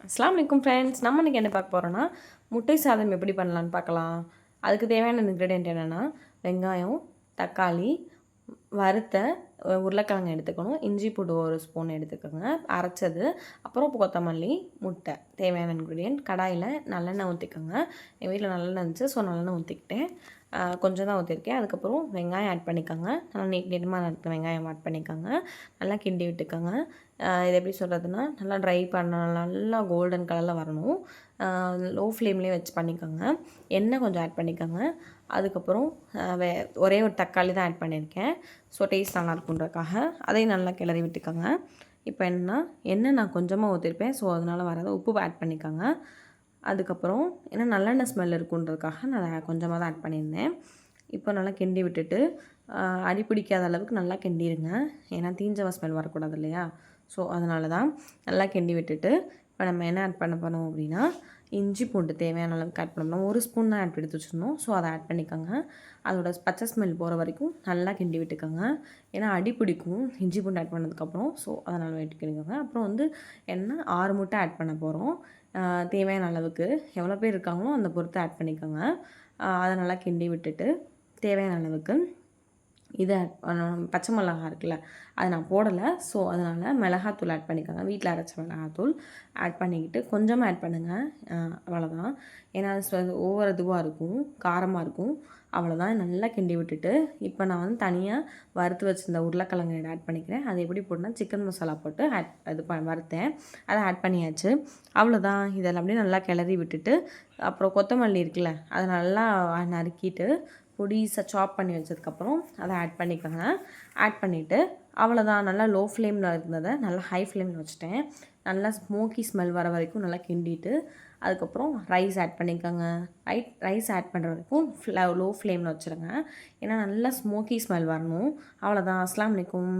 அஸ்ஸலாமு அலைக்கும் ஃப்ரெண்ட்ஸ். நம்ம இன்றைக்கி என்ன பார்க்க போகிறோன்னா, முட்டை சாதம் எப்படி பண்ணலான்னு பார்க்கலாம். அதுக்கு தேவையான இன்க்ரீடியன்ட் என்னென்னா, வெங்காயம், தக்காளி, வறுத்த உருளைக்கிழங்கு எடுத்துக்கணும், இஞ்சி பூண்டு 1 ஸ்பூன் எடுத்துக்கோங்க, அரைச்சது, அப்புறம் கொத்தமல்லி, முட்டை. தேவையான இன்க்ரீடியன்ட். கடாயில் நல்லெண்ணெய் ஊற்றிக்கோங்க. எங்கள் வீட்டில் நல்லெண்ணெய் இருந்துச்சு, ஸோ நல்லெண்ணெய் ஊற்றிக்கிட்டேன். கொஞ்சம் தான் ஊற்றிருக்கேன். அதுக்கப்புறம் வெங்காயம் ஆட் பண்ணிக்கோங்க. நல்லா நீட்டமாக நறுக்கின வெங்காயம் ஆட் பண்ணிக்கோங்க. நல்லா கிண்டி விட்டுக்கோங்க. இது எப்படி சொல்கிறதுனா, நல்லா ட்ரை பண்ணணும், நல்லா கோல்டன் கலரில் வரணும். லோ ஃப்ளேம்லேயே வச்சு பண்ணிக்கோங்க. எண்ணெய் கொஞ்சம் ஆட் பண்ணிக்கோங்க. அதுக்கப்புறம் ஒரே ஒரு தக்காளி தான் ஆட் பண்ணியிருக்கேன். ஸோ டேஸ்ட் நல்லாயிருக்குன்றக்காக அதையும் நல்லா கிளறி விட்டுக்கோங்க. இப்போ என்னென்னா, எண்ணெய் நான் கொஞ்சமாக ஊற்றிருப்பேன், ஸோ அதனால் வராது. உப்பு ஆட் பண்ணிக்கோங்க. அதுக்கப்புறம் ஏன்னா நல்லெண்ணெய் ஸ்மெல் இருக்குன்றதுக்காக நான் கொஞ்சமாக தான் ஆட் பண்ணியிருந்தேன். இப்போ நல்லா கிண்டி விட்டுட்டு அடி பிடிக்காத அளவுக்கு நல்லா கிண்டிடுங்க. ஏன்னா தீஞ்சவ ஸ்மெல் வரக்கூடாது இல்லையா? ஸோ அதனால தான் நல்லா கிண்டி விட்டுட்டு இப்போ நம்ம என்ன ஆட் பண்ண போகிறோம் அப்படின்னா, இஞ்சி பூண்டு தேவையான அளவுக்கு ஆட் பண்ணணும். 1 ஸ்பூன் தான் ஆட் எடுத்து வச்சுருந்தோம், ஸோ அதை ஆட் பண்ணிக்கோங்க. அதோட பச்சை ஸ்மெல் போகிற வரைக்கும் நல்லா கிண்டி விட்டுக்கோங்க. ஏன்னா அடி பிடிக்கும் இஞ்சி பூண்டு ஆட் பண்ணதுக்கப்புறம், ஸோ அதனால் விட்டுக்கிடுங்க. அப்புறம் வந்து என்ன 6 முட்டை ஆட் பண்ண போகிறோம். தேவையான அளவுக்கு எவ்வளோ பேர் இருக்காங்களோ அந்த பொறுத்து ஆட் பண்ணிக்கோங்க. அதை நல்லா கிண்டி விட்டுட்டு தேவையான அளவுக்கு இதை பச்சை மிளகா இருக்குல்ல, அதை நான் போடலை, ஸோ அதனால் மிளகாத்தூள் ஆட் பண்ணிக்கோங்க. வீட்டில் அரைச்ச மிளகாத்தூள் ஆட் பண்ணிக்கிட்டு கொஞ்சமாக ஆட் பண்ணுங்கள். அவ்வளோதான். ஏன்னா ஒவ்வொரு இதுவாக இருக்கும், காரமாக இருக்கும். அவ்வளோதான். நல்லா கிண்டி விட்டுட்டு இப்போ நான் வந்து தனியாக வறுத்து வச்சுருந்த உருளைக்கிழங்கு ஆட் பண்ணிக்கிறேன். அது எப்படி போட்டேன்னா, சிக்கன் மசாலா போட்டு வறுத்தேன், அதை ஆட் பண்ணியாச்சு. அவ்வளோதான். இதெல்லாம் அப்படியே நல்லா கிளறி விட்டுட்டு அப்புறம் கொத்தமல்லி இருக்குல்ல, அதை நல்லா நறுக்கிட்டு பொடிசாக சாப் பண்ணி வச்சதுக்கப்புறம் அதை ஆட் பண்ணிக்கோங்க. ஆட் பண்ணிவிட்டு அவ்வளோதான். நல்லா லோ ஃப்ளேமில் இருந்ததை நல்லா ஹை ஃப்ளேமில் வச்சுட்டேன். நல்லா ஸ்மோக்கி ஸ்மெல் வர வரைக்கும் நல்லா கிண்டிட்டு அதுக்கப்புறம் ரைஸ் ஆட் பண்ணிக்கோங்க. ரைஸ் ஆட் பண்ணுற வரைக்கும் லோ ஃப்ளேமில் வச்சுருங்க. ஏன்னா நல்லா ஸ்மோக்கி ஸ்மெல் வரணும். அவ்வளோதான். அஸ்ஸலாமு அலைக்கும்.